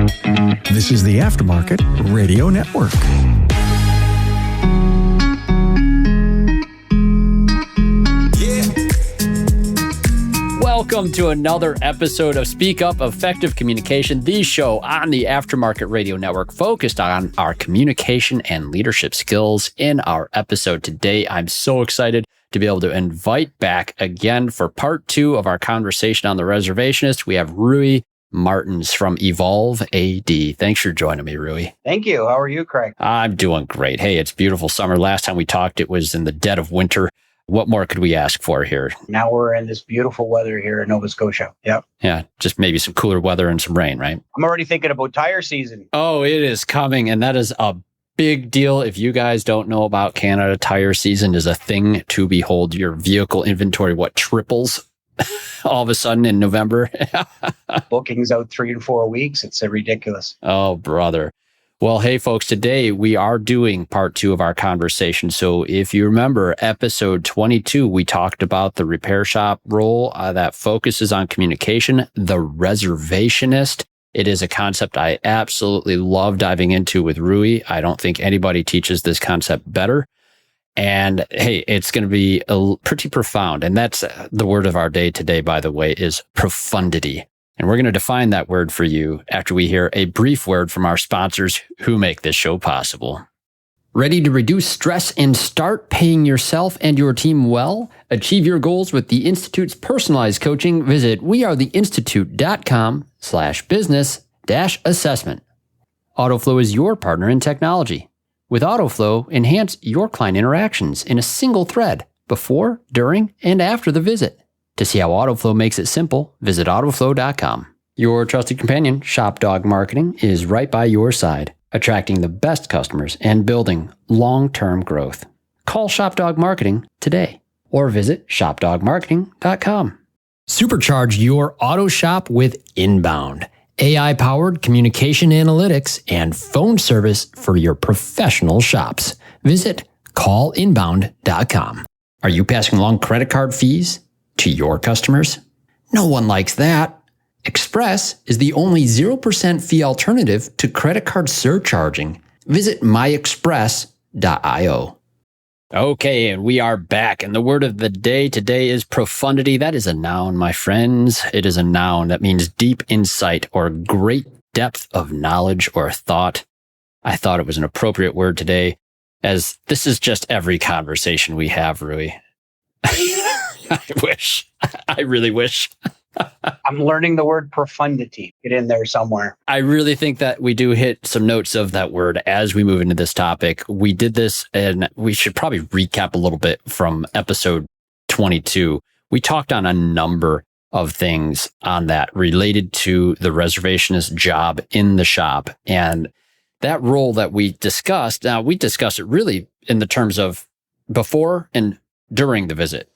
This is the Aftermarket Radio Network. Welcome to another episode of Speak Up Effective Communication, the show on the Aftermarket Radio Network focused on our communication and leadership skills. In our episode today, I'm so excited to be able to invite back again for part 2 of our conversation on the Reservationist. We have Rui Martins from Evolve AD. Thanks for joining me, Rui. Thank you. How are you, Craig? I'm doing great. Hey, it's beautiful summer. Last time we talked, it was in the dead of winter. What more could we ask for here? Now we're in this beautiful weather here in Nova Scotia. Yep. Yeah, just maybe some cooler weather and some rain, right? I'm already thinking about tire season. Oh, it is coming, and that is a big deal. If you guys don't know about Canada, tire season is a thing to behold. Your vehicle inventory, triples all of a sudden in November? Bookings out 3 and 4 weeks. It's ridiculous. Oh, brother. Well, hey, folks, today we are doing part 2 of our conversation. So if you remember episode 22, we talked about the repair shop role that focuses on communication, the reservationist. It is a concept I absolutely love diving into with Rui. I don't think anybody teaches this concept better. And hey, it's going to be pretty profound. And that's the word of our day today, by the way, is profundity. And we're going to define that word for you after we hear a brief word from our sponsors who make this show possible. Ready to reduce stress and start paying yourself and your team well? Achieve your goals with the Institute's personalized coaching. Visit wearetheinstitute.com/business-assessment. AutoFlow is your partner in technology. With AutoFlow, enhance your client interactions in a single thread before, during, and after the visit. To see how AutoFlow makes it simple, visit autoflow.com. Your trusted companion, ShopDog Marketing, is right by your side, attracting the best customers and building long-term growth. Call ShopDog Marketing today or visit shopdogmarketing.com. Supercharge your auto shop with Inbound, AI-powered communication analytics and phone service for your professional shops. Visit callinbound.com. Are you passing along credit card fees to your customers? No one likes that. Express is the only 0% fee alternative to credit card surcharging. Visit myexpress.io. Okay, and we are back. And the word of the day today is profundity. That is a noun, my friends. It is a noun that means deep insight or great depth of knowledge or thought. I thought it was an appropriate word today, as this is just every conversation we have, Rui. I wish. I really wish. I'm learning the word profundity. Get in there somewhere. I really think that we do hit some notes of that word as we move into this topic. We did this, and we should probably recap a little bit from episode 22. We talked on a number of things on that related to the reservationist job in the shop. And that role that we discussed, now we discussed it really in the terms of before and during the visit.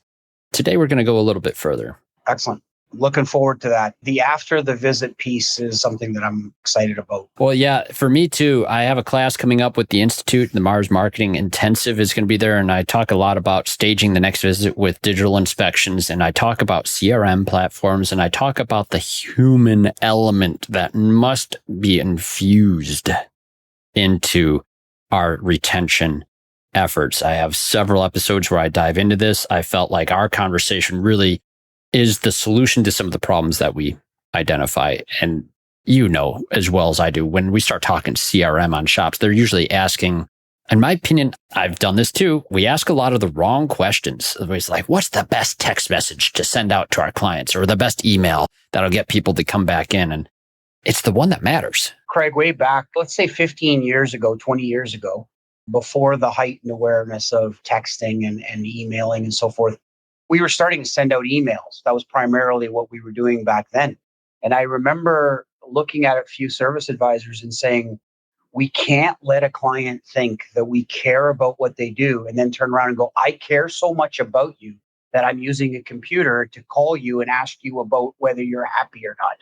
Today, we're going to go a little bit further. Excellent. Looking forward to that. The after the visit piece is something that I'm excited about. Well, yeah, for me too. I have a class coming up with the Institute. The Mars Marketing Intensive is going to be there. And I talk a lot about staging the next visit with digital inspections. And I talk about CRM platforms. And I talk about the human element that must be infused into our retention efforts. I have several episodes where I dive into this. I felt like our conversation really is the solution to some of the problems that we identify. And you know as well as I do, when we start talking CRM on shops, they're usually asking, in my opinion, I've done this too, we ask a lot of the wrong questions. It's like, what's the best text message to send out to our clients, or the best email that'll get people to come back in? And it's the one that matters. Craig, way back, let's say 15 years ago, 20 years ago, before the heightened awareness of texting and emailing and so forth, we were starting to send out emails. That was primarily what we were doing back then. And I remember looking at a few service advisors and saying, we can't let a client think that we care about what they do and then turn around and go, I care so much about you that I'm using a computer to call you and ask you about whether you're happy or not.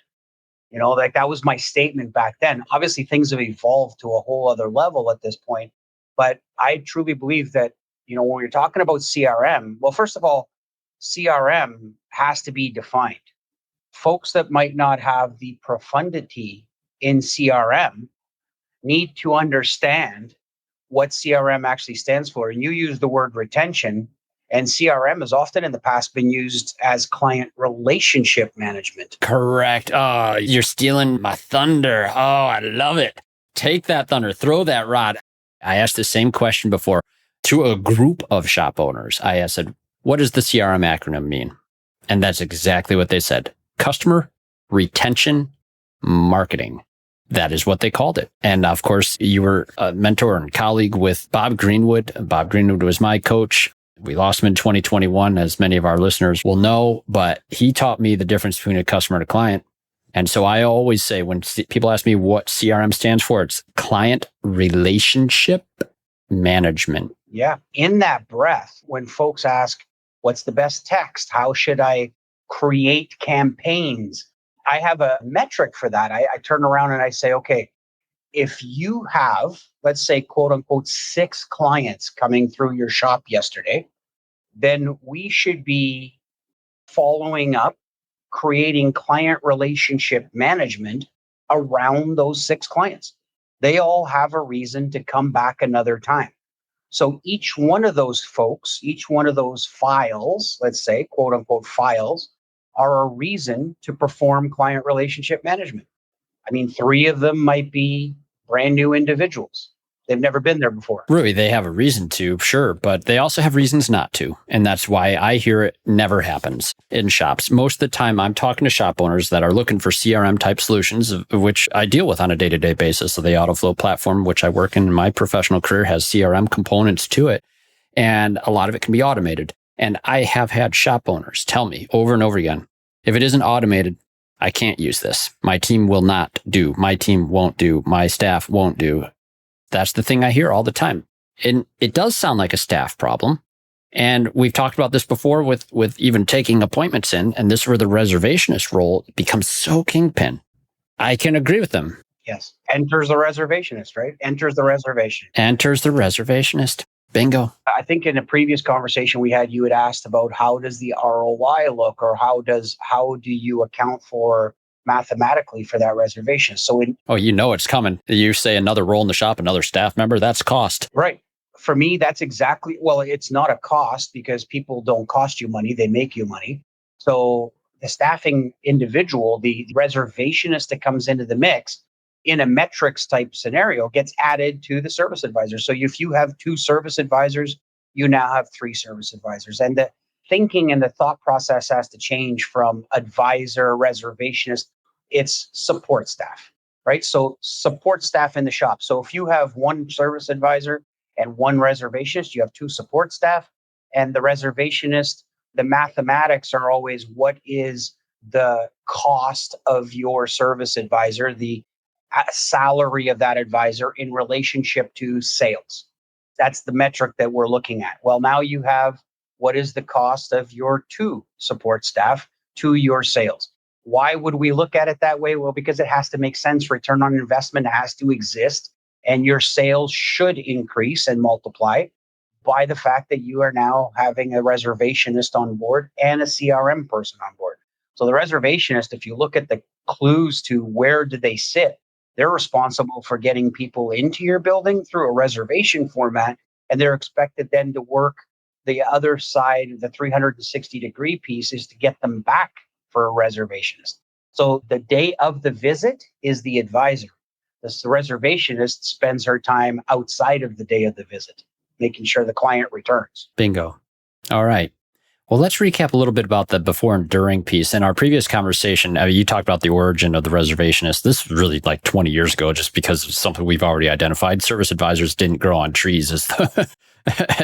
You know, like that was my statement back then. Obviously, things have evolved to a whole other level at this point. But I truly believe that, you know, when you're talking about CRM, well, first of all, CRM has to be defined. Folks that might not have the profundity in CRM need to understand what CRM actually stands for. And you use the word retention, and CRM has often in the past been used as client relationship management. Correct. Oh, you're stealing my thunder. Oh, I love it. Take that thunder, throw that rod. I asked the same question before to a group of shop owners. I said, what does the CRM acronym mean? And that's exactly what they said. Customer retention marketing. That is what they called it. And of course, you were a mentor and colleague with Bob Greenwood. Bob Greenwood was my coach. We lost him in 2021, as many of our listeners will know, but he taught me the difference between a customer and a client. And so I always say when people ask me what CRM stands for, it's client relationship management. Yeah. In that breath, when folks ask, what's the best text? How should I create campaigns? I have a metric for that. I turn around and I say, okay, if you have, let's say, quote unquote, 6 clients coming through your shop yesterday, then we should be following up, creating client relationship management around those 6 clients. They all have a reason to come back another time. So each one of those folks, each one of those files, let's say, quote unquote, files, are a reason to perform client relationship management. I mean, 3 of them might be brand new individuals. They've never been there before. Really, they have a reason to, sure, but they also have reasons not to. And that's why I hear it never happens in shops. Most of the time, I'm talking to shop owners that are looking for CRM type solutions, of which I deal with on a day-to-day basis. So the AutoFlow platform, which I work in my professional career, has CRM components to it. And a lot of it can be automated. And I have had shop owners tell me over and over again, if it isn't automated, I can't use this. My team will not do. My team won't do. My staff won't do. That's the thing I hear all the time. And it does sound like a staff problem. And we've talked about this before with even taking appointments in. And this is where the reservationist role becomes so kingpin. I can agree with them. Yes. Enters the reservationist, right? Enters the reservation. Enters the reservationist. Bingo. I think in a previous conversation we had, you had asked about how does the ROI look, or how do you account for mathematically for that reservation? So it's coming. You say another role in the shop, another staff member, that's cost. Right. For me, that's exactly, well, it's not a cost because people don't cost you money, they make you money. So the staffing individual, the reservationist that comes into the mix in a metrics type scenario gets added to the service advisor. So if you have 2 service advisors, you now have 3 service advisors. And the thinking and the thought process has to change from advisor, reservationist. It's support staff, right? So support staff in the shop. So if you have 1 service advisor and 1 reservationist, you have 2 support staff. And the reservationist, the mathematics are always what is the cost of your service advisor, the salary of that advisor in relationship to sales. That's the metric that we're looking at. Well, now you have what is the cost of your 2 support staff to your sales. Why would we look at it that way? Well, because it has to make sense. Return on investment has to exist, and your sales should increase and multiply by the fact that you are now having a reservationist on board and a CRM person on board. So the reservationist, if you look at the clues to where do they sit, they're responsible for getting people into your building through a reservation format, and they're expected then to work the other side of the 360-degree piece is to get them back for a reservationist. So the day of the visit is the advisor. The reservationist spends her time outside of the day of the visit, making sure the client returns. Bingo. All right. Well, let's recap a little bit about the before and during piece. In our previous conversation, you talked about the origin of the reservationist. This was really like 20 years ago, just because it's something we've already identified. Service advisors didn't grow on trees as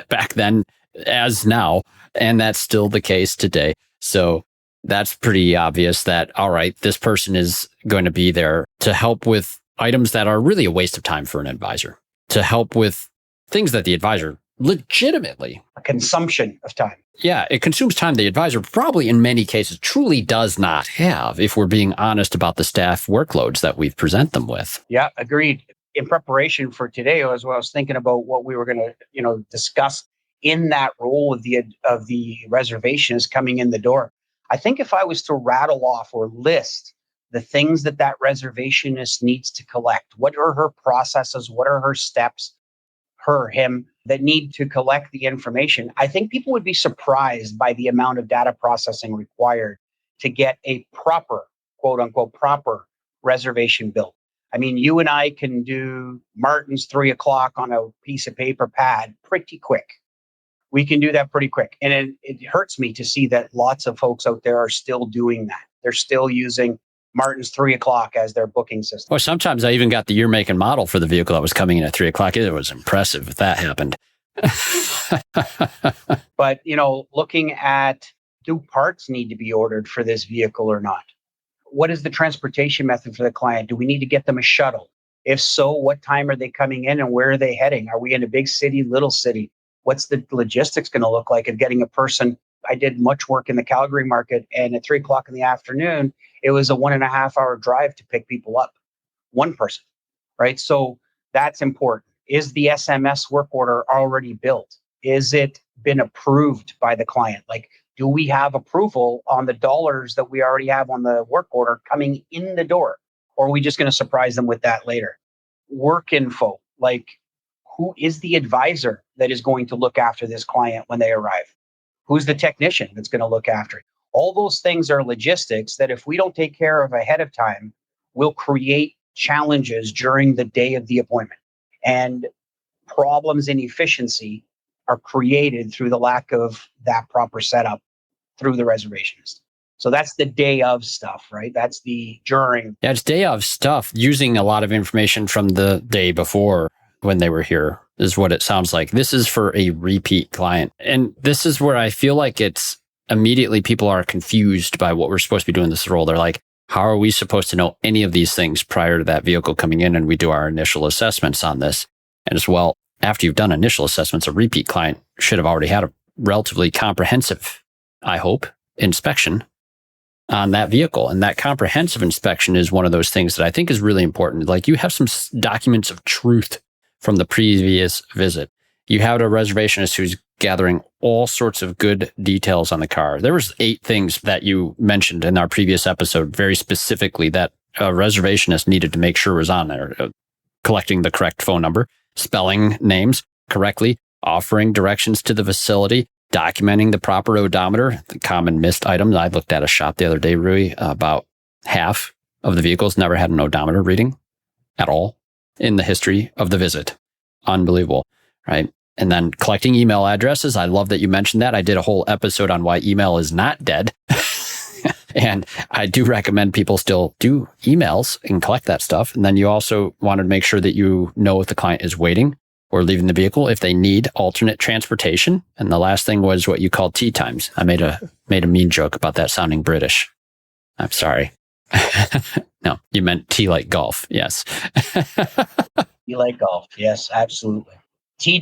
back then as now, and that's still the case today. So that's pretty obvious that, all right, this person is going to be there to help with items that are really a waste of time for an advisor, to help with things that the advisor legitimately... A consumption of time. Yeah, it consumes time the advisor probably in many cases truly does not have, if we're being honest about the staff workloads that we present them with. Yeah, agreed. In preparation for today, as well, I was thinking about what we were going to, discuss in that role of the reservationist coming in the door. I think if I was to rattle off or list the things that that reservationist needs to collect. What are her processes? What are her steps, him, that need to collect the information? I think people would be surprised by the amount of data processing required to get a proper, quote unquote, proper reservation built. I mean, you and I can do Martin's 3 o'clock on a piece of paper pad pretty quick. We can do that pretty quick. And it hurts me to see that lots of folks out there are still doing that. They're still using Martin's 3 o'clock as their booking system. Well, sometimes I even got the year, make, and model for the vehicle that was coming in at 3 o'clock. It was impressive if that happened. But, looking at, do parts need to be ordered for this vehicle or not? What is the transportation method for the client? Do we need to get them a shuttle? If so, what time are they coming in and where are they heading? Are we in a big city, little city? What's the logistics going to look like of getting a person? I did much work in the Calgary market, and at 3 o'clock in the afternoon, it was a 1.5 hour drive to pick people up. One person, right? So that's important. Is the SMS work order already built? Is it been approved by the client? Like, do we have approval on the dollars that we already have on the work order coming in the door? Or are we just going to surprise them with that later? Work info, like who is the advisor that is going to look after this client when they arrive? Who's the technician that's going to look after it? All those things are logistics that if we don't take care of ahead of time, will create challenges during the day of the appointment. And problems in efficiency are created through the lack of that proper setup through the reservationist. So that's the day of stuff, right? That's the during. Yeah, it's day of stuff. Using a lot of information from the day before when they were here is what it sounds like. This is for a repeat client. And this is where I feel like it's immediately people are confused by what we're supposed to be doing this role. They're like, how are we supposed to know any of these things prior to that vehicle coming in? And we do our initial assessments on this. And as well, after you've done initial assessments, a repeat client should have already had a relatively comprehensive, I hope, inspection on that vehicle. And that comprehensive inspection is one of those things that I think is really important. Like, you have some documents of truth from the previous visit. You have a reservationist who's gathering all sorts of good details on the car. There was 8 things that you mentioned in our previous episode very specifically that a reservationist needed to make sure was on there. Collecting the correct phone number, spelling names correctly, offering directions to the facility, documenting the proper odometer, the common missed items. I looked at a shop the other day, Rui, about half of the vehicles never had an odometer reading at all in the history of the visit. Unbelievable, right? And then collecting email addresses. I love that you mentioned that. I did a whole episode on why email is not dead. And I do recommend people still do emails and collect that stuff. And then you also want to make sure that you know if the client is waiting or leaving the vehicle, if they need alternate transportation. And the last thing was what you call tea times. I made a mean joke about that sounding British. I'm sorry. No, you meant tea like golf. Yes. Tea like golf. Yes, absolutely. TEE.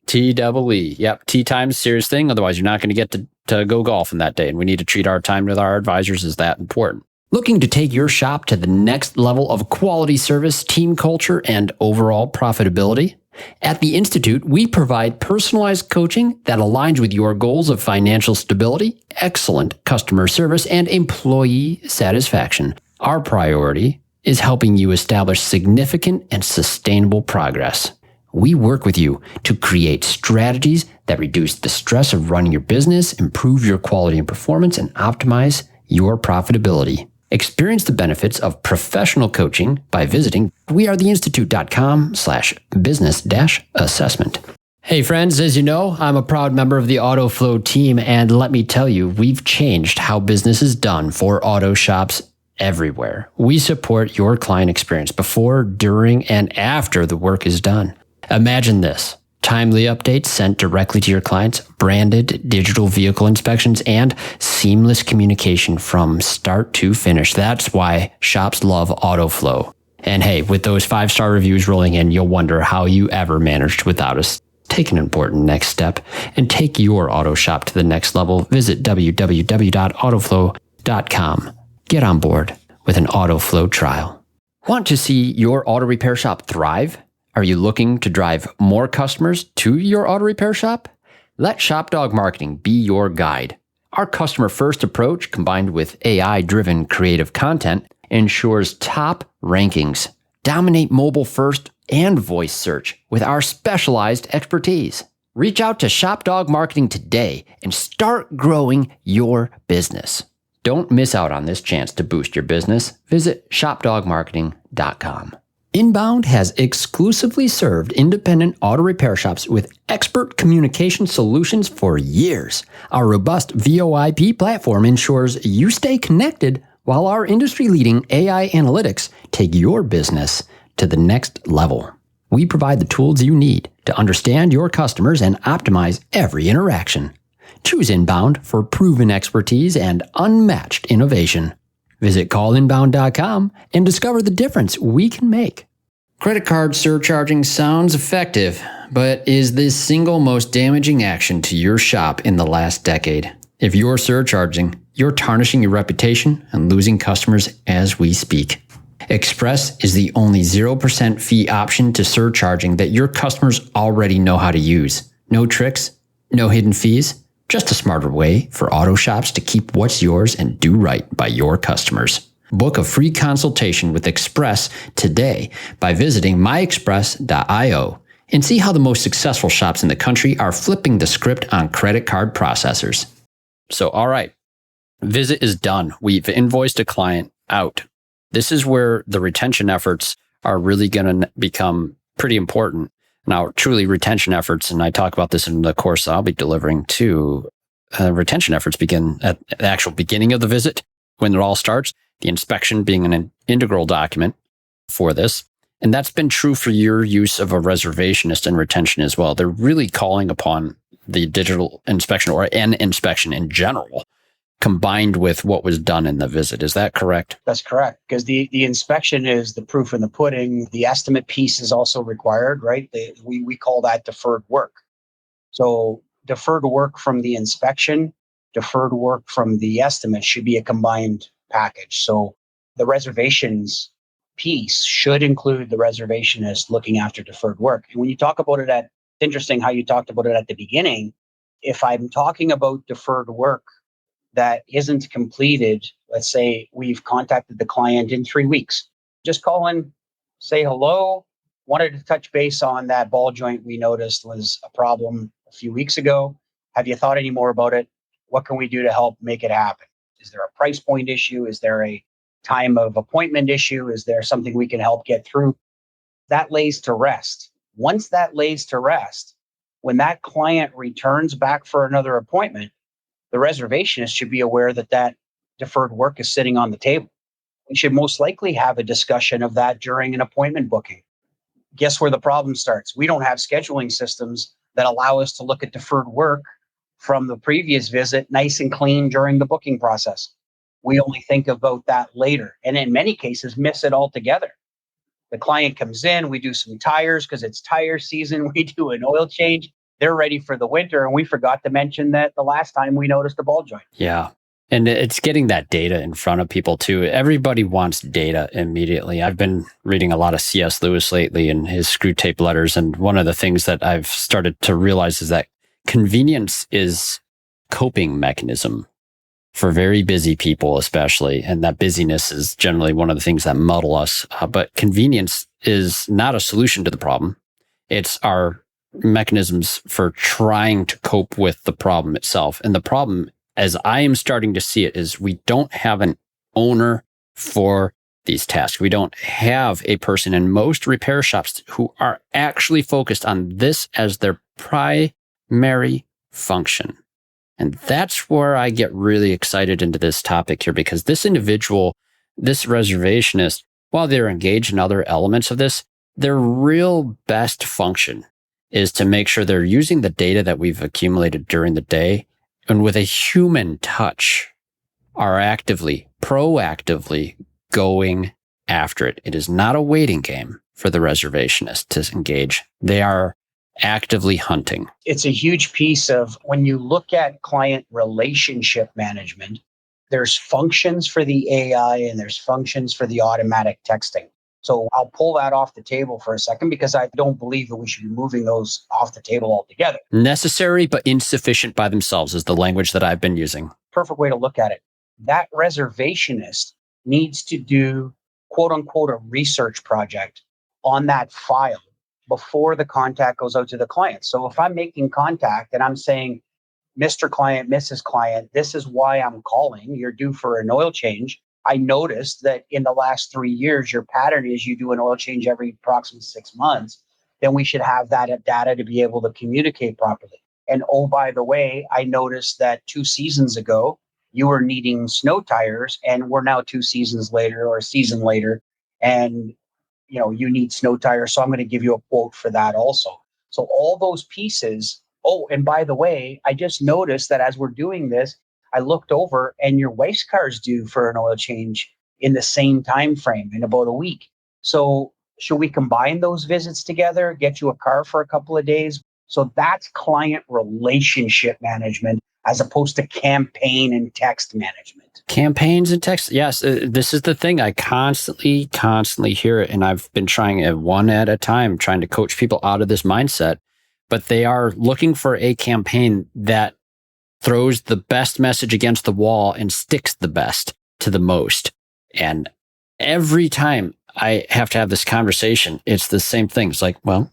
TEE. Yep. Tea time's a serious thing. Otherwise, you're not going to get to go golfing that day. And we need to treat our time with our advisors as that important. Looking to take your shop to the next level of quality service, team culture, and overall profitability? At the Institute, we provide personalized coaching that aligns with your goals of financial stability, excellent customer service, and employee satisfaction. Our priority is helping you establish significant and sustainable progress. We work with you to create strategies that reduce the stress of running your business, improve your quality and performance, and optimize your profitability. Experience the benefits of professional coaching by visiting wearetheinstitute.com/business-assessment. Hey friends, as you know, I'm a proud member of the AutoFlow team, and let me tell you, we've changed how business is done for auto shops everywhere. We support your client experience before, during, and after the work is done. Imagine this: timely updates sent directly to your clients, branded digital vehicle inspections, and seamless communication from start to finish. That's why shops love AutoFlow. And hey, with those 5-star reviews rolling in, you'll wonder how you ever managed without us. Take an important next step and take your auto shop to the next level. Visit www.autoflow.com. Get on board with an AutoFlow trial. Want to see your auto repair shop thrive? Are you looking to drive more customers to your auto repair shop? Let ShopDog Marketing be your guide. Our customer-first approach, combined with AI-driven creative content, ensures top rankings. Dominate mobile first and voice search with our specialized expertise. Reach out to ShopDog Marketing today and start growing your business. Don't miss out on this chance to boost your business. Visit shopdogmarketing.com. Inbound has exclusively served independent auto repair shops with expert communication solutions for years. Our robust VoIP platform ensures you stay connected while our industry-leading AI analytics take your business to the next level. We provide the tools you need to understand your customers and optimize every interaction. Choose Inbound for proven expertise and unmatched innovation. Visit callinbound.com and discover the difference we can make. Credit card surcharging sounds effective, but is the single most damaging action to your shop in the last decade. If you're surcharging, you're tarnishing your reputation and losing customers as we speak. Express is the only 0% fee option to surcharging that your customers already know how to use. No tricks, no hidden fees, just a smarter way for auto shops to keep what's yours and do right by your customers. Book a free consultation with Express today by visiting myexpress.io and see how the most successful shops in the country are flipping the script on credit card processors. So, all right, visit is done. We've invoiced a client out. This is where the retention efforts are really going to become pretty important. Now, truly retention efforts, and I talk about this in the course I'll be delivering too, retention efforts begin at the actual beginning of the visit when it all starts, the inspection being an integral document for this. And that's been true for your use of a reservationist and retention as well. They're really calling upon the digital inspection or an inspection in general, combined with what was done in the visit. Is that correct? That's correct. Because the inspection is the proof in the pudding. The estimate piece is also required, right? We call that deferred work. So deferred work from the inspection, deferred work from the estimate should be a combined package. So the reservations piece should include the reservationist looking after deferred work. And when you talk about it it's interesting how you talked about it at the beginning. If I'm talking about deferred work that isn't completed, let's say we've contacted the client in 3 weeks. Just call in, say hello. Wanted to touch base on that ball joint we noticed was a problem a few weeks ago. Have you thought any more about it? What can we do to help make it happen? Is there a price point issue? Is there a time of appointment issue? Is there something we can help get through? That lays to rest. Once that lays to rest, when that client returns back for another appointment, the reservationist should be aware that deferred work is sitting on the table. We should most likely have a discussion of that during an appointment booking. Guess where the problem starts? We don't have scheduling systems that allow us to look at deferred work from the previous visit nice and clean during the booking process. We only think about that later, and in many cases miss it altogether. The client comes in, we do some tires because it's tire season, we do an oil change. They're ready for the winter, and we forgot to mention that the last time we noticed a ball joint. Yeah. And it's getting that data in front of people too. Everybody wants data immediately. I've been reading a lot of C.S. Lewis lately and his Screw Tape Letters. And one of the things that I've started to realize is that convenience is a coping mechanism for very busy people, especially. And that busyness is generally one of the things that muddle us. But convenience is not a solution to the problem. It's our mechanisms for trying to cope with the problem itself. And the problem, as I am starting to see it, is we don't have an owner for these tasks. We don't have a person in most repair shops who are actually focused on this as their primary function. And that's where I get really excited into this topic here, because this individual, this reservationist, while they're engaged in other elements of this, their real best function is to make sure they're using the data that we've accumulated during the day and with a human touch are proactively going after it. It is not a waiting game for the reservationist to engage. They are actively hunting. It's a huge piece of when you look at client relationship management, there's functions for the AI and there's functions for the automatic texting. So I'll pull that off the table for a second because I don't believe that we should be moving those off the table altogether. Necessary but insufficient by themselves is the language that I've been using. Perfect way to look at it. That reservationist needs to do, quote unquote, a research project on that file before the contact goes out to the client. So if I'm making contact and I'm saying, Mr. Client, Mrs. Client, this is why I'm calling. You're due for an oil change. I noticed that in the last 3 years, your pattern is you do an oil change every approximately 6 months. Then we should have that data to be able to communicate properly. And oh, by the way, I noticed that 2 seasons ago, you were needing snow tires, and we're now 2 seasons later or a season later, and you need snow tires. So I'm going to give you a quote for that also. So all those pieces. Oh, and by the way, I just noticed that as we're doing this, I looked over and your wife's car is due for an oil change in the same time frame in about a week. So should we combine those visits together, get you a car for a couple of days? So that's client relationship management as opposed to campaign and text management. Campaigns and text. Yes, this is the thing. I constantly hear it. And I've been trying it one at a time, trying to coach people out of this mindset. But they are looking for a campaign that throws the best message against the wall and sticks the best to the most. And every time I have to have this conversation, it's the same thing. It's like, well,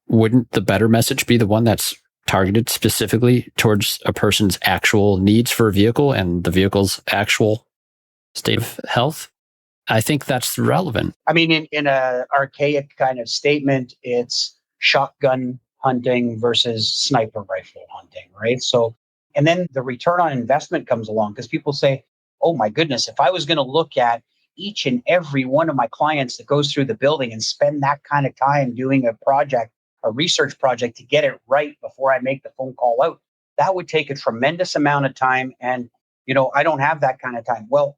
wouldn't the better message be the one that's targeted specifically towards a person's actual needs for a vehicle and the vehicle's actual state of health? I think that's relevant. I mean, in a archaic kind of statement, it's shotgun hunting versus sniper rifle hunting, right? So, and then the return on investment comes along because people say, oh my goodness, if I was going to look at each and every one of my clients that goes through the building and spend that kind of time doing a project, a research project to get it right before I make the phone call out, that would take a tremendous amount of time. And, I don't have that kind of time. Well,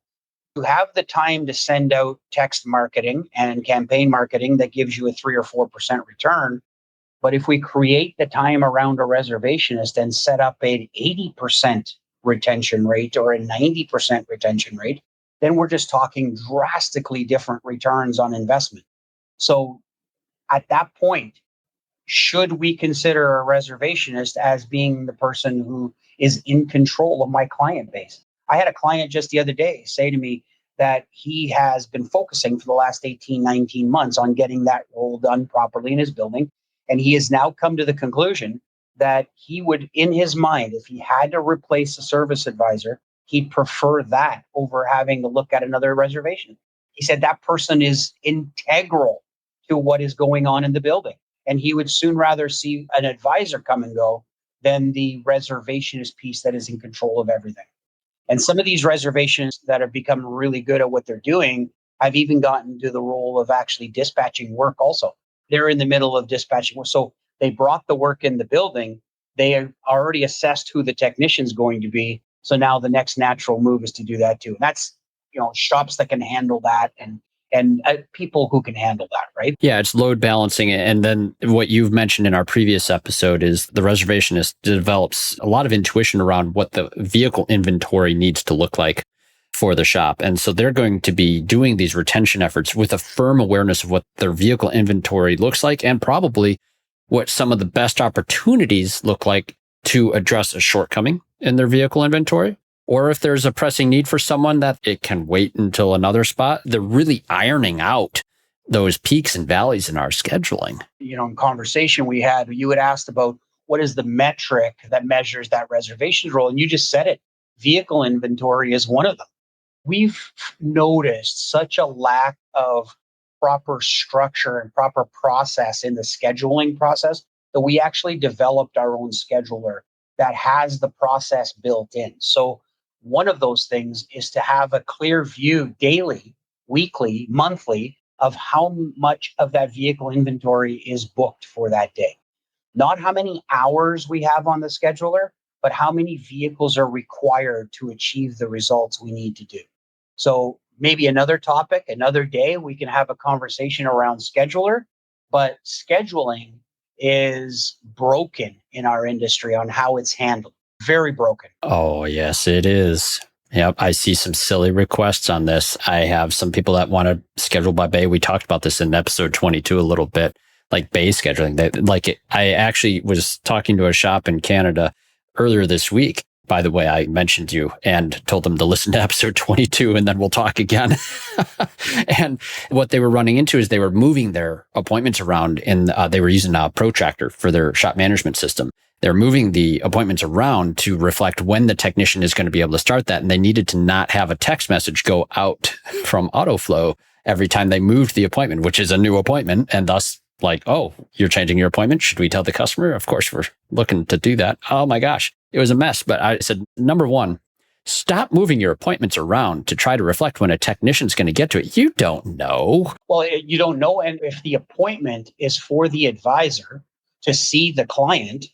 you have the time to send out text marketing and campaign marketing that gives you a 3 or 4% return. But if we create the time around a reservationist and set up an 80% retention rate or a 90% retention rate, then we're just talking drastically different returns on investment. So at that point, should we consider a reservationist as being the person who is in control of my client base? I had a client just the other day say to me that he has been focusing for the last 18, 19 months on getting that role done properly in his building. And he has now come to the conclusion that he would, in his mind, if he had to replace a service advisor, he'd prefer that over having to look at another reservation. He said that person is integral to what is going on in the building. And he would soon rather see an advisor come and go than the reservationist piece that is in control of everything. And some of these reservations that have become really good at what they're doing have even gotten to the role of actually dispatching work also. They're in the middle of dispatching. So they brought the work in the building. They already assessed who the technician's going to be. So now the next natural move is to do that too. And that's, shops that can handle that and people who can handle that, right? Yeah, it's load balancing. And then what you've mentioned in our previous episode is the reservationist develops a lot of intuition around what the vehicle inventory needs to look like for the shop. And so they're going to be doing these retention efforts with a firm awareness of what their vehicle inventory looks like and probably what some of the best opportunities look like to address a shortcoming in their vehicle inventory. Or if there's a pressing need for someone that it can wait until another spot, they're really ironing out those peaks and valleys in our scheduling. In conversation we had, you had asked about what is the metric that measures that reservation role? And you just said it. Vehicle inventory is one of them. We've noticed such a lack of proper structure and proper process in the scheduling process that we actually developed our own scheduler that has the process built in. So one of those things is to have a clear view daily, weekly, monthly of how much of that vehicle inventory is booked for that day. Not how many hours we have on the scheduler, but how many vehicles are required to achieve the results we need to do. So maybe another topic, another day, we can have a conversation around scheduler, but scheduling is broken in our industry on how it's handled. Very broken. Oh, yes, it is. Yep. I see some silly requests on this. I have some people that want to schedule by bay. We talked about this in episode 22 a little bit, like bay scheduling. I actually was talking to a shop in Canada earlier this week. by the way, I mentioned you and told them to listen to episode 22 and then we'll talk again. And what they were running into is they were moving their appointments around and they were using a protractor for their shop management system. They're moving the appointments around to reflect when the technician is going to be able to start that. And they needed to not have a text message go out from AutoFlow every time they moved the appointment, which is a new appointment. And thus, like, oh, you're changing your appointment. Should we tell the customer? Of course, we're looking to do that. Oh my gosh, it was a mess. But I said, number one, stop moving your appointments around to try to reflect when a technician's going to get to it. You don't know. Well, you don't know. And if the appointment is for the advisor to see the client,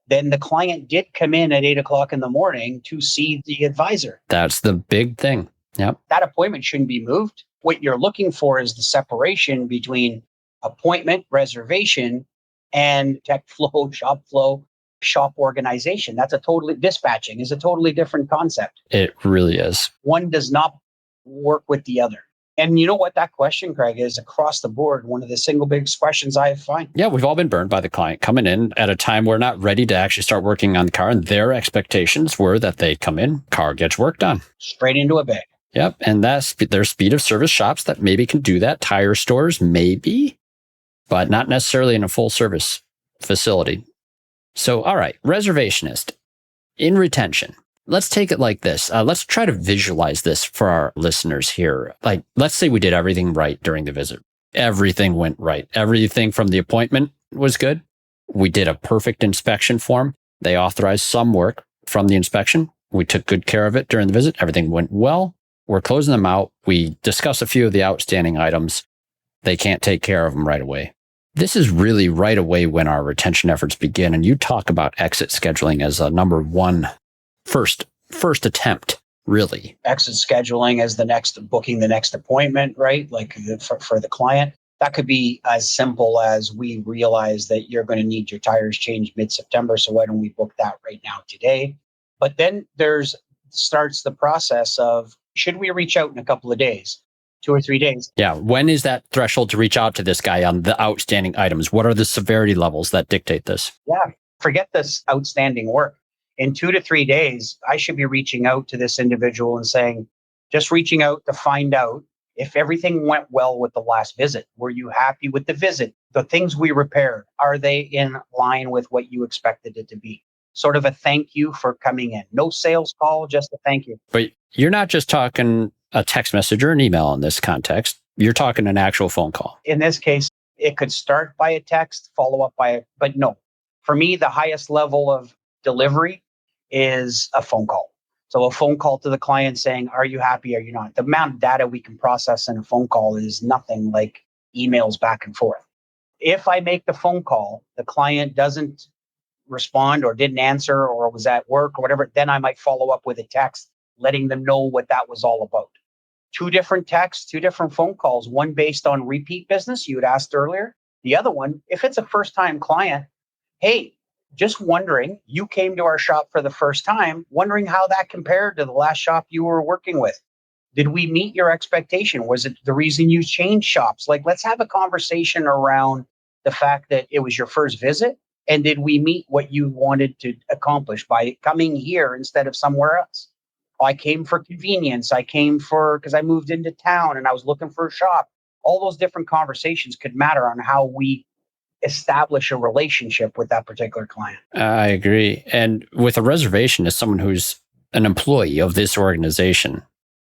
then the client did come in at 8 o'clock in the morning to see the advisor. That's the big thing. Yep. That appointment shouldn't be moved. What you're looking for is the separation between appointment, reservation, and tech flow, shop organization. Dispatching is a totally different concept. It really is. One does not work with the other. And you know what that question, Craig, is across the board, one of the single biggest questions I find. Yeah, we've all been burned by the client coming in at a time we're not ready to actually start working on the car. And their expectations were that they come in, car gets work done. Straight into a bag. Yep. And that's their speed of service shops that maybe can do that. Tire stores, maybe, but not necessarily in a full service facility. So, all right, reservationist in retention. Let's take it like this. Let's try to visualize this for our listeners here. Like, let's say we did everything right during the visit. Everything went right. Everything from the appointment was good. We did a perfect inspection form. They authorized some work from the inspection. We took good care of it during the visit. Everything went well. We're closing them out. We discuss a few of the outstanding items. They can't take care of them right away. This is really right away when our retention efforts begin. And you talk about exit scheduling as a number one first attempt, really. Exit scheduling as booking the next appointment, right? Like for the client. That could be as simple as we realize that you're going to need your tires changed mid-September. So why don't we book that right now today? But then starts the process of, should we reach out in a couple of days? 2 or 3 days. Yeah. When is that threshold to reach out to this guy on the outstanding items? What are the severity levels that dictate this? Yeah. Forget this outstanding work. In 2 to 3 days, I should be reaching out to this individual and saying, just reaching out to find out if everything went well with the last visit. Were you happy with the visit? The things we repaired, are they in line with what you expected it to be? Sort of a thank you for coming in. No sales call, just a thank you. But you're not just talking a text message or an email in this context. You're talking an actual phone call. In this case, it could start by a text, follow up but no. For me, the highest level of delivery is a phone call. So a phone call to the client saying, are you happy? Are you not? The amount of data we can process in a phone call is nothing like emails back and forth. If I make the phone call, the client doesn't respond or didn't answer or was at work or whatever, then I might follow up with a text letting them know what that was all about. 2 different texts, 2 different phone calls, one based on repeat business you had asked earlier. The other one, if it's a first-time client, hey, just wondering, you came to our shop for the first time, wondering how that compared to the last shop you were working with. Did we meet your expectation? Was it the reason you changed shops? Like, let's have a conversation around the fact that it was your first visit. And did we meet what you wanted to accomplish by coming here instead of somewhere else? I came for convenience. I came because I moved into town and I was looking for a shop. All those different conversations could matter on how we establish a relationship with that particular client. I agree. And with a reservation as someone who's an employee of this organization,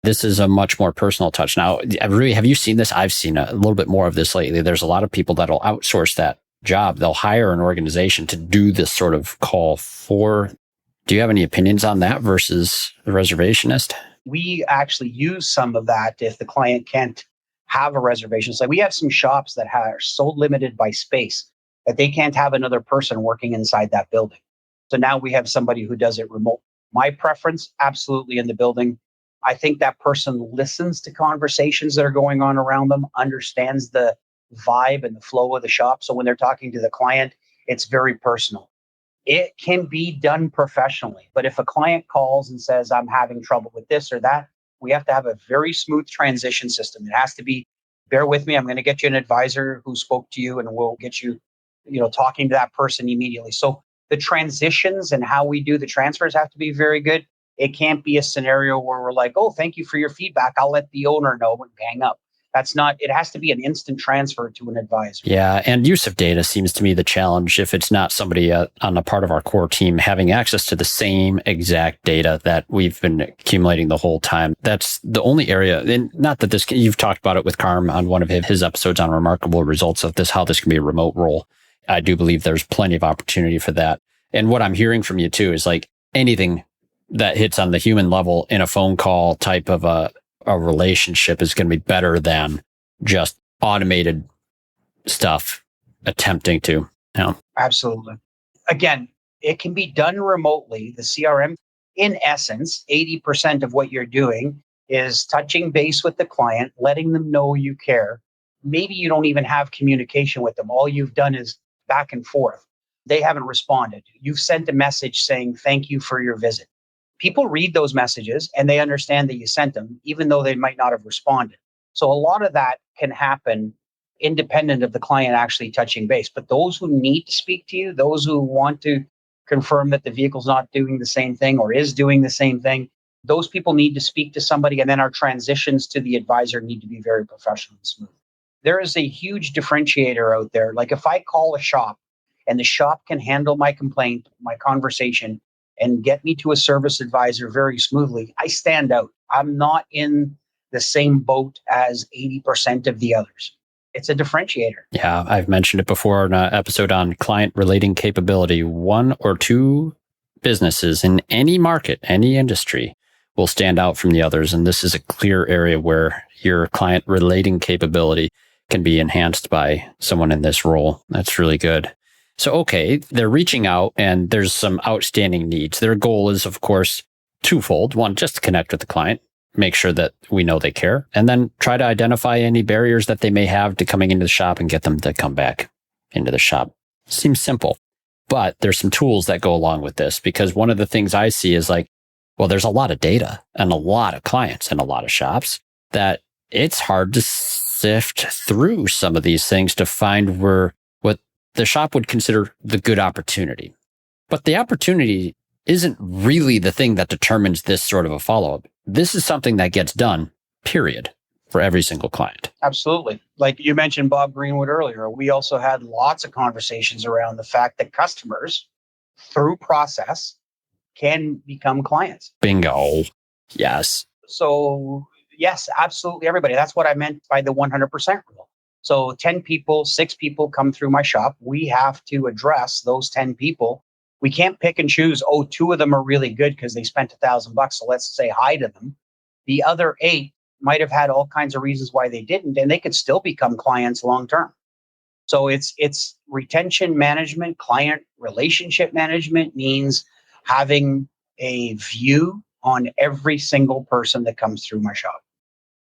this is a much more personal touch. Now, really, have you seen this? I've seen a little bit more of this lately. There's a lot of people that'll outsource that job. They'll hire an organization to do this sort of call for. Do you have any opinions on that versus the reservationist? We actually use some of that if the client can't have a reservation. So we have some shops that are so limited by space that they can't have another person working inside that building. So now we have somebody who does it remote. My preference, absolutely in the building. I think that person listens to conversations that are going on around them, understands the vibe and the flow of the shop. So when they're talking to the client, it's very personal. It can be done professionally. But if a client calls and says, I'm having trouble with this or that, we have to have a very smooth transition system. It has to be, bear with me, I'm going to get you an advisor who spoke to you and we'll get you, talking to that person immediately. So The transitions and how we do the transfers have to be very good. It can't be a scenario where we're like, oh, thank you for your feedback. I'll let the owner know and hang up. That's not, it has to be an instant transfer to an advisor. Yeah. And use of data seems to me the challenge if it's not somebody on the part of our core team having access to the same exact data that we've been accumulating the whole time. That's the only area, and not that this, you've talked about it with Carm on one of his episodes on remarkable results of this, how this can be a remote role. I do believe there's plenty of opportunity for that. And what I'm hearing from you too is like anything that hits on the human level in a phone call type of a relationship is going to be better than just automated stuff attempting to, you know. Absolutely. Again, it can be done remotely. The CRM, in essence, 80% of what you're doing is touching base with the client, letting them know you care. Maybe you don't even have communication with them. All you've done is back and forth. They haven't responded. You've sent a message saying, thank you for your visit. People read those messages and they understand that you sent them, even though they might not have responded. So a lot of that can happen independent of the client actually touching base. But those who need to speak to you, those who want to confirm that the vehicle's not doing the same thing or is doing the same thing, those people need to speak to somebody. And then our transitions to the advisor need to be very professional and smooth. There is a huge differentiator out there. Like if I call a shop and the shop can handle my complaint, my conversation, and get me to a service advisor very smoothly, I stand out. I'm not in the same boat as 80% of the others. It's a differentiator. Yeah, I've mentioned it before in an episode on client relating capability. One or two businesses in any market, any industry will stand out from the others. And this is a clear area where your client relating capability can be enhanced by someone in this role. That's really good. So, okay, they're reaching out and there's some outstanding needs. Their goal is, of course, twofold. One, just to connect with the client, make sure that we know they care, and then try to identify any barriers that they may have to coming into the shop and get them to come back into the shop. Seems simple, but there's some tools that go along with this, because one of the things I see is like, well, there's a lot of data and a lot of clients and a lot of shops that it's hard to sift through some of these things to find where what the shop would consider the good opportunity. But the opportunity isn't really the thing that determines this sort of a follow-up. This is something that gets done, period, for every single client. Absolutely. Like you mentioned Bob Greenwood earlier, we also had lots of conversations around the fact that customers, through process, can become clients. Bingo. Yes. So, yes, absolutely everybody. That's what I meant by the 100% rule. So 10 people, 6 people come through my shop. We have to address those 10 people. We can't pick and choose, 2 of them are really good because they spent $1,000, so let's say hi to them. The other 8 might have had all kinds of reasons why they didn't, and they could still become clients long term. So it's retention management, client relationship management means having a view on every single person that comes through my shop.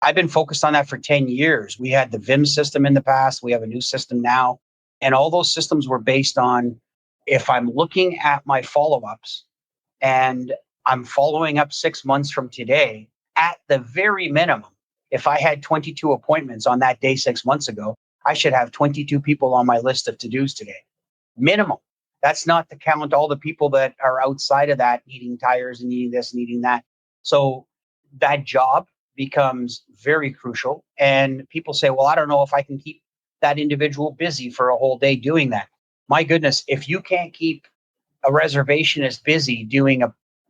I've been focused on that for 10 years. We had the VIM system in the past. We have a new system now. And all those systems were based on, if I'm looking at my follow-ups and I'm following up 6 months from today, at the very minimum, if I had 22 appointments on that day 6 months ago, I should have 22 people on my list of to-dos today. Minimum. That's not to count all the people that are outside of that, needing tires and needing this, needing that. So that job becomes very crucial. And people say, well, I don't know if I can keep that individual busy for a whole day doing that. My goodness, if you can't keep a reservationist busy doing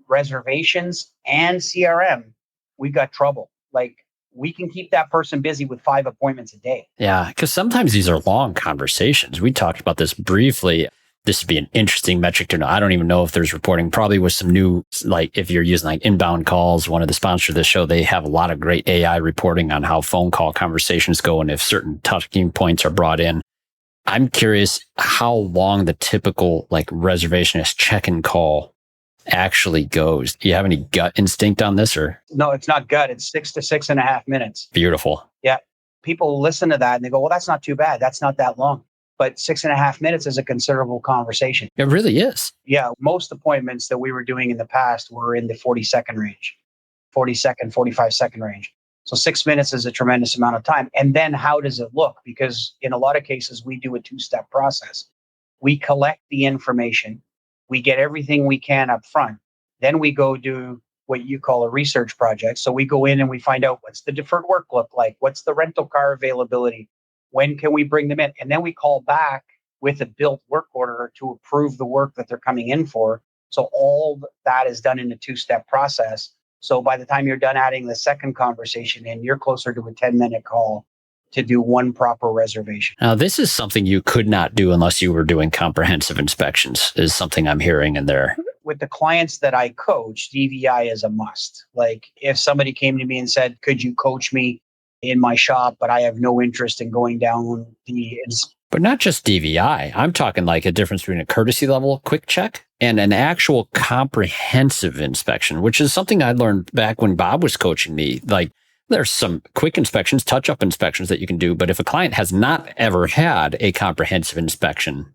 reservations and CRM, we've got trouble. Like, we can keep that person busy with 5 appointments a day. Yeah, because sometimes these are long conversations. We talked about this briefly. This would be an interesting metric to know. I don't even know if there's reporting, probably with some new, like if you're using like inbound calls, one of the sponsors of this show, they have a lot of great AI reporting on how phone call conversations go and if certain touching points are brought in. I'm curious how long the typical like reservationist check-in call actually goes. Do you have any gut instinct on this or? No, it's not gut. It's 6 to 6.5 minutes. Beautiful. Yeah. People listen to that and they go, well, that's not too bad. That's not that long. But 6.5 minutes is a considerable conversation. It really is. Yeah. Most appointments that we were doing in the past were in the 40-second range, 40-second, 45-second range. So 6 minutes is a tremendous amount of time. And then how does it look? Because in a lot of cases, we do a 2-step process. We collect the information. We get everything we can up front. Then we go do what you call a research project. So we go in and we find out what's the deferred work look like? What's the rental car availability? When can we bring them in? And then we call back with a built work order to approve the work that they're coming in for. So all that is done in a 2-step process. So by the time you're done adding the second conversation in, you're closer to a 10-minute call to do one proper reservation. Now, this is something you could not do unless you were doing comprehensive inspections, is something I'm hearing in there. With the clients that I coach, DVI is a must. Like if somebody came to me and said, could you coach me in my shop, but I have no interest in going down the... But not just DVI. I'm talking like a difference between a courtesy level quick check and an actual comprehensive inspection, which is something I learned back when Bob was coaching me. Like there's some quick inspections, touch-up inspections that you can do. But if a client has not ever had a comprehensive inspection,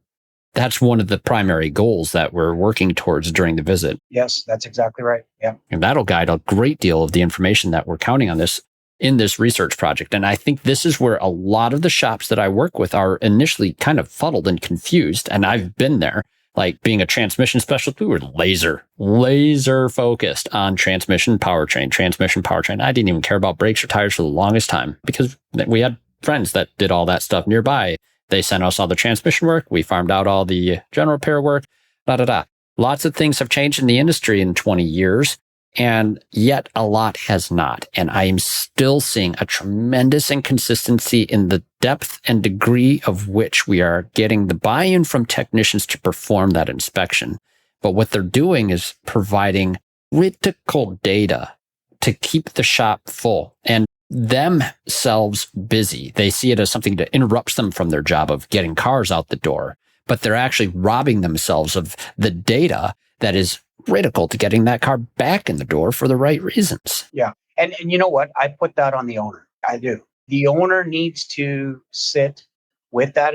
that's one of the primary goals that we're working towards during the visit. Yes, that's exactly right. Yeah. And that'll guide a great deal of the information that we're counting on this in this research project. And I think this is where a lot of the shops that I work with are initially kind of fuddled and confused. And I've been there. Like being a transmission specialist, we were laser focused on transmission, powertrain. I didn't even care about brakes or tires for the longest time because we had friends that did all that stuff nearby. They sent us all the transmission work. We farmed out all the general repair work, Lots of things have changed in the industry in 20 years, and yet a lot has not. And I am still seeing a tremendous inconsistency in the depth and degree of which we are getting the buy-in from technicians to perform that inspection. But what they're doing is providing critical data to keep the shop full and themselves busy. They see it as something that interrupts them from their job of getting cars out the door, but they're actually robbing themselves of the data that is critical to getting that car back in the door for the right reasons. Yeah. And you know what? I put that on the owner. I do. The owner needs to sit with that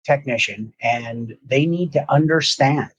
technician and they need to understand.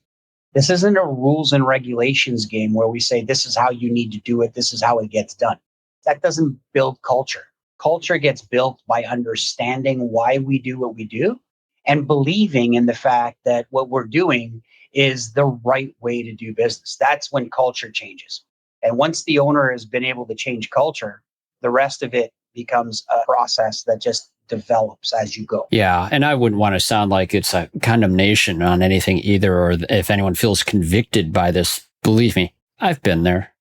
This isn't a rules and regulations game where we say, this is how you need to do it. This is how it gets done. That doesn't build culture. Culture gets built by understanding why we do what we do and believing in the fact that what we're doing is the right way to do business. That's when culture changes. And once the owner has been able to change culture, the rest of it becomes a process that just develops as you go. Yeah. And I wouldn't want to sound like it's a condemnation on anything either, or if anyone feels convicted by this, believe me, I've been there.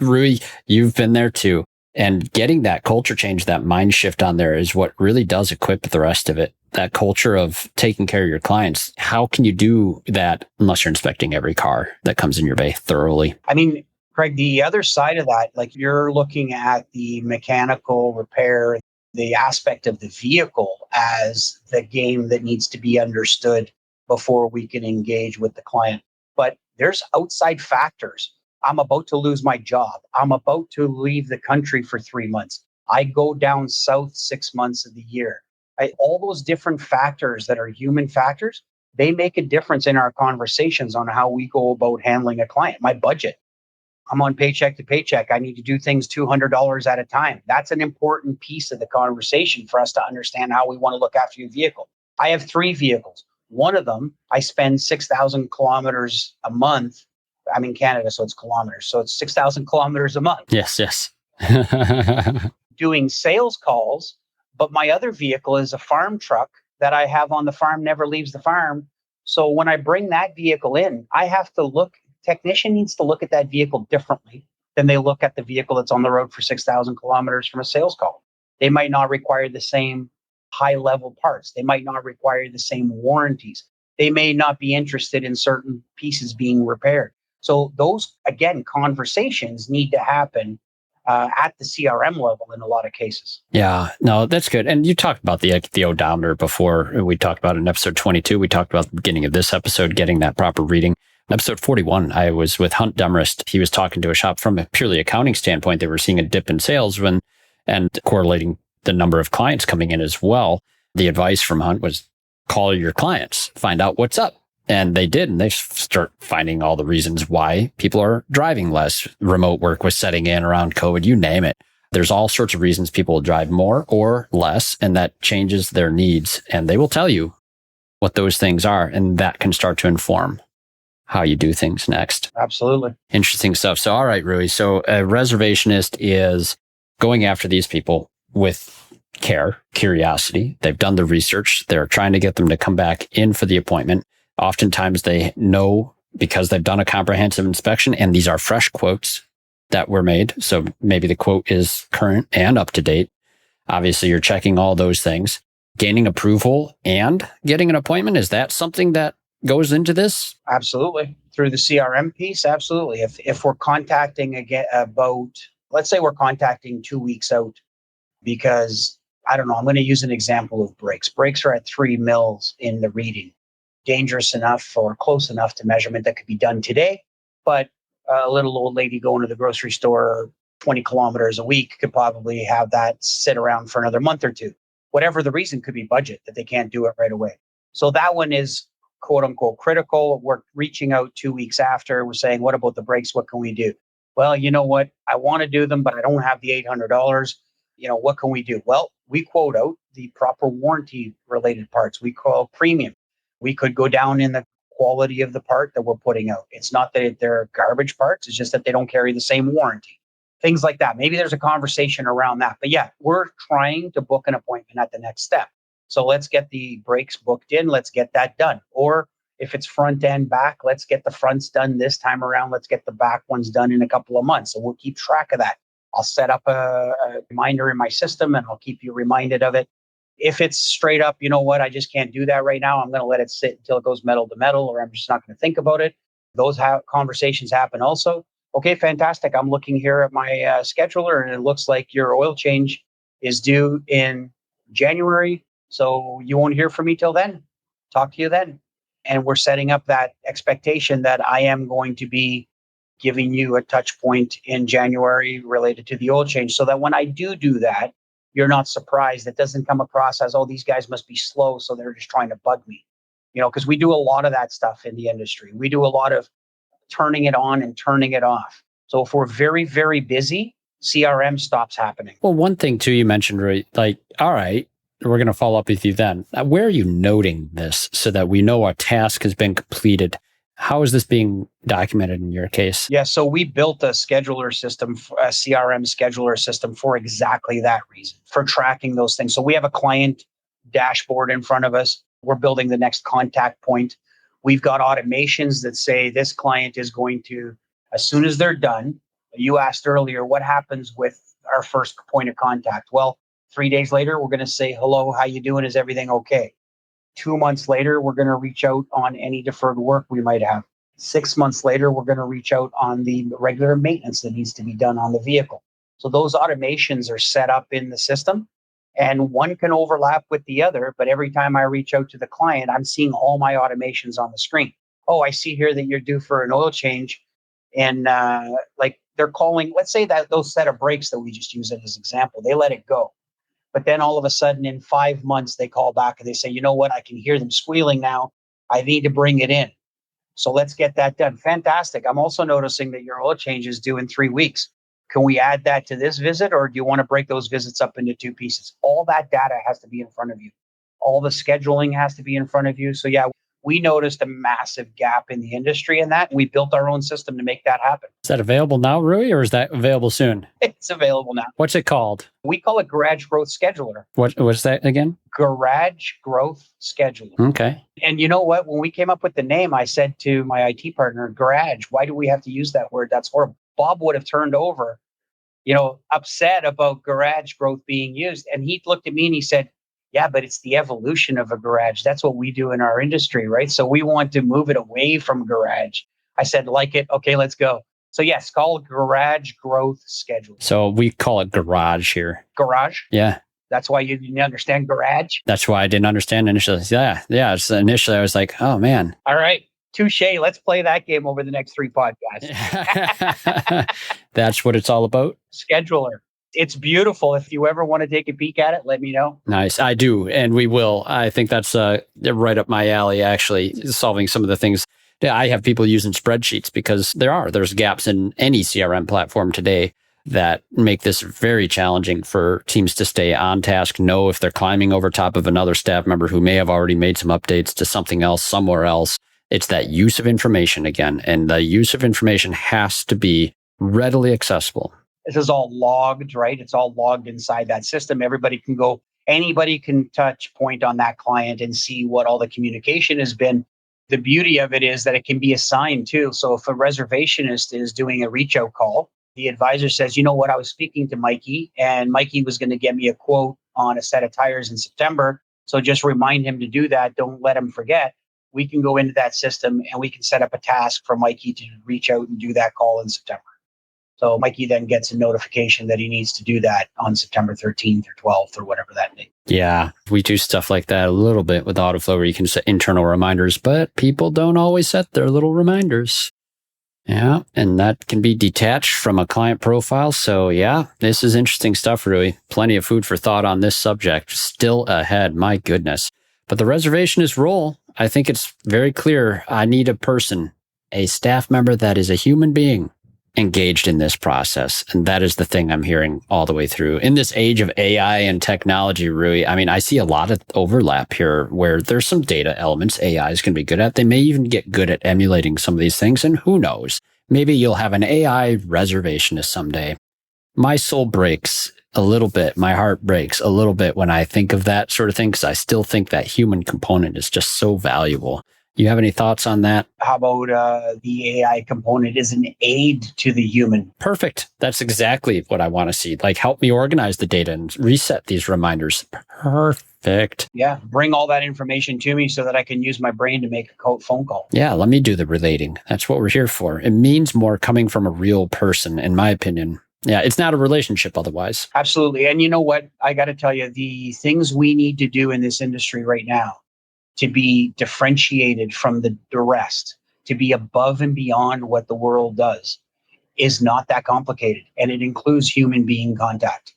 Rui, you've been there too. And getting that culture change, that mind shift on there is what really does equip the rest of it. That culture of taking care of your clients. How can you do that unless you're inspecting every car that comes in your bay thoroughly? I mean, Craig, the other side of that, like you're looking at the mechanical repair, the aspect of the vehicle as the game that needs to be understood before we can engage with the client. But there's outside factors. I'm about to lose my job. I'm about to leave the country for 3 months. I go down south 6 months of the year. All those different factors that are human factors, they make a difference in our conversations on how we go about handling a client. My budget. I'm on paycheck to paycheck. I need to do things $200 at a time. That's an important piece of the conversation for us to understand how we want to look after your vehicle. I have 3 vehicles. One of them, I spend 6,000 kilometers a month. I'm in Canada, so it's kilometers. So it's 6,000 kilometers a month. Yes. Doing sales calls. But my other vehicle is a farm truck that I have on the farm, never leaves the farm. So when I bring that vehicle in, I have to technician needs to look at that vehicle differently than they look at the vehicle that's on the road for 6,000 kilometers from a sales call. They might not require the same high level parts. They might not require the same warranties. They may not be interested in certain pieces being repaired. So those, again, conversations need to happen at the CRM level in a lot of cases. Yeah, no, that's good. And you talked about the odometer before. We talked about it in episode 22. We talked about the beginning of this episode, getting that proper reading. In episode 41, I was with Hunt Demarest. He was talking to a shop from a purely accounting standpoint. They were seeing a dip in sales and correlating the number of clients coming in as well. The advice from Hunt was call your clients, find out what's up. And they did, and they start finding all the reasons why people are driving less. Remote work was setting in around COVID, you name it. There's all sorts of reasons people will drive more or less, and that changes their needs. And they will tell you what those things are, and that can start to inform how you do things next. Absolutely. Interesting stuff. So, all right, Rui. So a reservationist is going after these people with care, curiosity. They've done the research. They're trying to get them to come back in for the appointment. Oftentimes they know because they've done a comprehensive inspection, and these are fresh quotes that were made. So maybe the quote is current and up to date. Obviously, you're checking all those things. Gaining approval and getting an appointment, is that something that goes into this? Absolutely. Through the CRM piece, absolutely. If we're contacting again about, let's say we're contacting 2 weeks out because, I don't know, I'm going to use an example of brakes. Brakes are at 3 mils in the reading. Dangerous enough or close enough to measurement that could be done today, but a little old lady going to the grocery store 20 kilometers a week could probably have that sit around for another month or two. Whatever the reason, could be budget that they can't do it right away. So that one is quote unquote critical. We're reaching out 2 weeks after. We're saying, what about the brakes? What can we do? Well, you know what? I want to do them, but I don't have the $800. What can we do? Well, we quote out the proper warranty related parts. We call premium. We could go down in the quality of the part that we're putting out. It's not that they're garbage parts. It's just that they don't carry the same warranty. Things like that. Maybe there's a conversation around that. But yeah, we're trying to book an appointment at the next step. So let's get the brakes booked in. Let's get that done. Or if it's front and back, let's get the fronts done this time around. Let's get the back ones done in a couple of months. And we'll keep track of that. I'll set up a reminder in my system and I'll keep you reminded of it. If it's straight up, you know what, I just can't do that right now. I'm going to let it sit until it goes metal to metal, or I'm just not going to think about it. Those conversations happen also. Okay, fantastic. I'm looking here at my scheduler and it looks like your oil change is due in January. So you won't hear from me till then. Talk to you then. And we're setting up that expectation that I am going to be giving you a touch point in January related to the oil change, so that when I do that, you're not surprised. It doesn't come across as, oh, these guys must be slow, so they're just trying to bug me. Because we do a lot of that stuff in the industry. We do a lot of turning it on and turning it off. So if we're very, very busy, CRM stops happening. Well, one thing too, you mentioned, right? Like, all right, we're going to follow up with you then. Where are you noting this so that we know our task has been completed? How is this being documented in your case? Yeah, so we built a scheduler system, a CRM scheduler system for exactly that reason, for tracking those things. So we have a client dashboard in front of us. We're building the next contact point. We've got automations that say this client is going to, as soon as they're done, you asked earlier, what happens with our first point of contact? Well, 3 days later, we're going to say, hello, how you doing? Is everything okay? 2 months later, we're going to reach out on any deferred work we might have. 6 months later, we're going to reach out on the regular maintenance that needs to be done on the vehicle. So those automations are set up in the system, and one can overlap with the other. But every time I reach out to the client, I'm seeing all my automations on the screen. Oh, I see here that you're due for an oil change. And like they're calling, let's say that those set of brakes that we just used as an example, they let it go. But then all of a sudden in 5 months, they call back and they say, you know what, I can hear them squealing now. I need to bring it in. So let's get that done. Fantastic. I'm also noticing that your oil change is due in 3 weeks. Can we add that to this visit, or do you want to break those visits up into 2 pieces? All that data has to be in front of you. All the scheduling has to be in front of you. So yeah, we noticed a massive gap in the industry in that. We built our own system to make that happen. Is that available now, Rui, or is that available soon? It's available now. What's it called? We call it Garage Growth Scheduler. What's that again? Garage Growth Scheduler. Okay. And you know what? When we came up with the name, I said to my IT partner, garage, why do we have to use that word? That's horrible. Bob would have turned over, upset about garage growth being used. And he looked at me and he said, yeah, but it's the evolution of a garage. That's what we do in our industry, right? So we want to move it away from garage. I said, like it. Okay, let's go. So yes, call it Garage Growth Schedule. So we call it garage here. Garage? Yeah. That's why you didn't understand garage? That's why I didn't understand initially. Yeah. So initially I was like, oh man. All right. Touche. Let's play that game over the next 3 podcasts. That's what it's all about? Scheduler. It's beautiful. If you ever want to take a peek at it, let me know. Nice. I do. And we will. I think that's right up my alley, actually, solving some of the things. I have people using spreadsheets because there's gaps in any CRM platform today that make this very challenging for teams to stay on task, know if they're climbing over top of another staff member who may have already made some updates to something else somewhere else. It's that use of information again. And the use of information has to be readily accessible. This is all logged, right? It's all logged inside that system. Anybody can touch point on that client and see what all the communication has been. The beauty of it is that it can be assigned too. So if a reservationist is doing a reach out call, the advisor says, you know what, I was speaking to Mikey and Mikey was going to get me a quote on a set of tires in September. So just remind him to do that. Don't let him forget. We can go into that system and we can set up a task for Mikey to reach out and do that call in September. So Mikey then gets a notification that he needs to do that on September 13th or 12th or whatever that date. Yeah, we do stuff like that a little bit with AutoFlow where you can set internal reminders, but people don't always set their little reminders. Yeah, and that can be detached from a client profile. So yeah, this is interesting stuff, Rui. Plenty of food for thought on this subject. Still ahead, my goodness. But the reservationist role, I think it's very clear. I need a person, a staff member that is a human being engaged in this process. And that is the thing I'm hearing all the way through. In this age of AI and technology, Rui, I mean, I see a lot of overlap here where there's some data elements AI is going to be good at. They may even get good at emulating some of these things. And who knows? Maybe you'll have an AI reservationist someday. My soul breaks a little bit. My heart breaks a little bit when I think of that sort of thing, because I still think that human component is just so valuable. You have any thoughts on that? How about the AI component is an aid to the human? Perfect. That's exactly what I want to see. Like, help me organize the data and reset these reminders. Perfect. Yeah. Bring all that information to me so that I can use my brain to make a phone call. Yeah. Let me do the relating. That's what we're here for. It means more coming from a real person, in my opinion. Yeah. It's not a relationship otherwise. Absolutely. And you know what? I got to tell you, the things we need to do in this industry right now to be differentiated from the rest, to be above and beyond what the world does, is not that complicated. And it includes human being contact.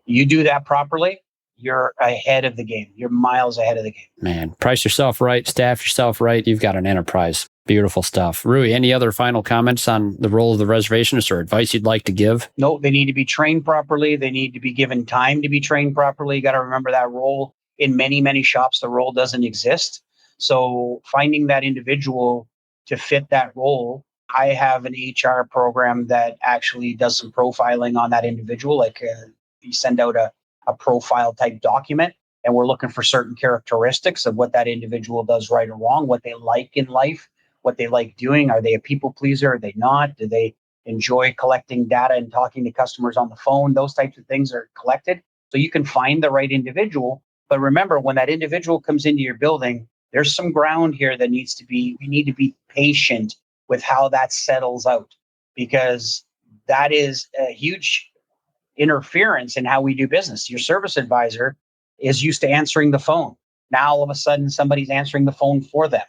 You do that properly, you're ahead of the game. You're miles ahead of the game. Man, price yourself right, staff yourself right. You've got an enterprise. Beautiful stuff. Rui, any other final comments on the role of the reservationist or advice you'd like to give? No, they need to be trained properly. They need to be given time to be trained properly. You got to remember that role. In many, many shops, the role doesn't exist. So finding that individual to fit that role, I have an HR program that actually does some profiling on that individual. Like you send out a profile type document, and we're looking for certain characteristics of what that individual does right or wrong, what they like in life, what they like doing. Are they a people pleaser? Are they not? Do they enjoy collecting data and talking to customers on the phone? Those types of things are collected. So you can find the right individual. But remember, when that individual comes into your building, there's some ground here that we need to be patient with how that settles out, because that is a huge interference in how we do business. Your service advisor is used to answering the phone. Now, all of a sudden, somebody's answering the phone for them.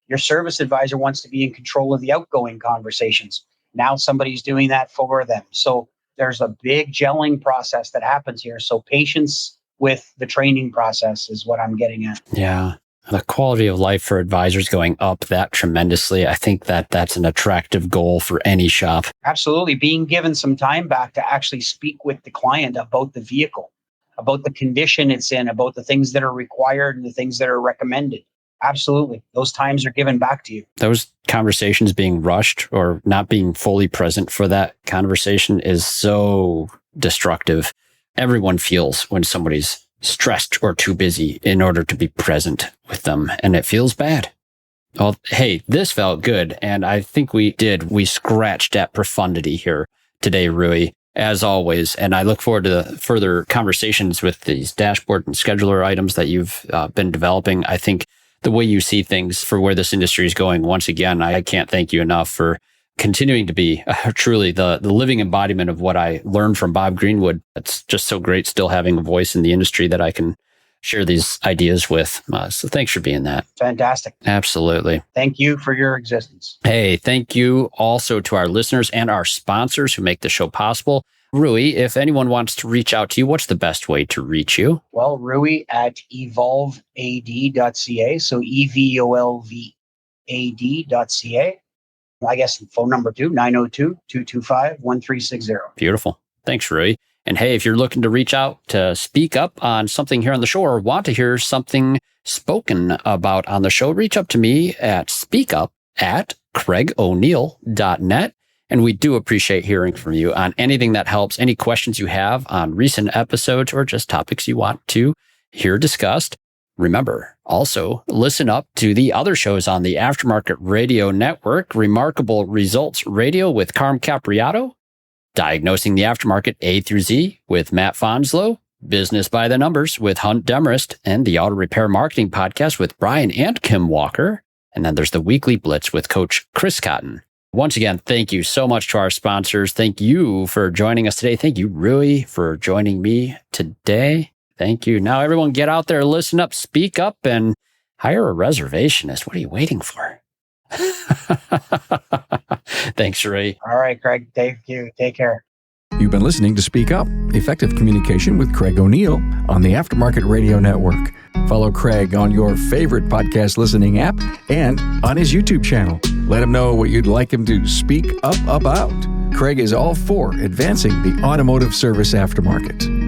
Your service advisor wants to be in control of the outgoing conversations. Now somebody's doing that for them. So there's a big gelling process that happens here. So patience with the training process is what I'm getting at. Yeah. The quality of life for advisors going up that tremendously. I think that that's an attractive goal for any shop. Absolutely. Being given some time back to actually speak with the client about the vehicle, about the condition it's in, about the things that are required and the things that are recommended. Absolutely. Those times are given back to you. Those conversations being rushed or not being fully present for that conversation is so destructive. Everyone feels when somebody's stressed or too busy in order to be present with them, and it feels bad. Well, hey, this felt good, and I think we scratched at profundity here today, Rui, as always, and I look forward to further conversations with these dashboard and scheduler items that you've been developing. I think the way you see things for where this industry is going, once again, I can't thank you enough for continuing to be truly the living embodiment of what I learned from Bob Greenwood. It's just so great still having a voice in the industry that I can share these ideas with. So thanks for being that. Fantastic. Absolutely. Thank you for your existence. Hey, thank you also to our listeners and our sponsors who make the show possible. Rui, if anyone wants to reach out to you, what's the best way to reach you? Well, Rui at evolvead.ca. So evolvead.ca. I guess phone number 902-225-1360. Beautiful. Thanks, Rui. And hey, if you're looking to reach out to speak up on something here on the show or want to hear something spoken about on the show, reach up to me at speakup@craigoneal.net. And we do appreciate hearing from you on anything that helps, any questions you have on recent episodes or just topics you want to hear discussed. Remember, also listen up to the other shows on the Aftermarket Radio Network: Remarkable Results Radio with Carm Capriato, Diagnosing the Aftermarket A through Z with Matt Fonslow, Business by the Numbers with Hunt Demarest, and the Auto Repair Marketing Podcast with Brian and Kim Walker. And then there's the Weekly Blitz with Coach Chris Cotton. Once again, thank you so much to our sponsors. Thank you for joining us today. Thank you, Rui, for joining me today. Thank you. Now, everyone, get out there, listen up, speak up, and hire a reservationist. What are you waiting for? Thanks, Rui. All right, Craig. Thank you. Take care. You've been listening to Speak Up, Effective Communication with Craig O'Neill on the Aftermarket Radio Network. Follow Craig on your favorite podcast listening app and on his YouTube channel. Let him know what you'd like him to speak up about. Craig is all for advancing the automotive service aftermarket.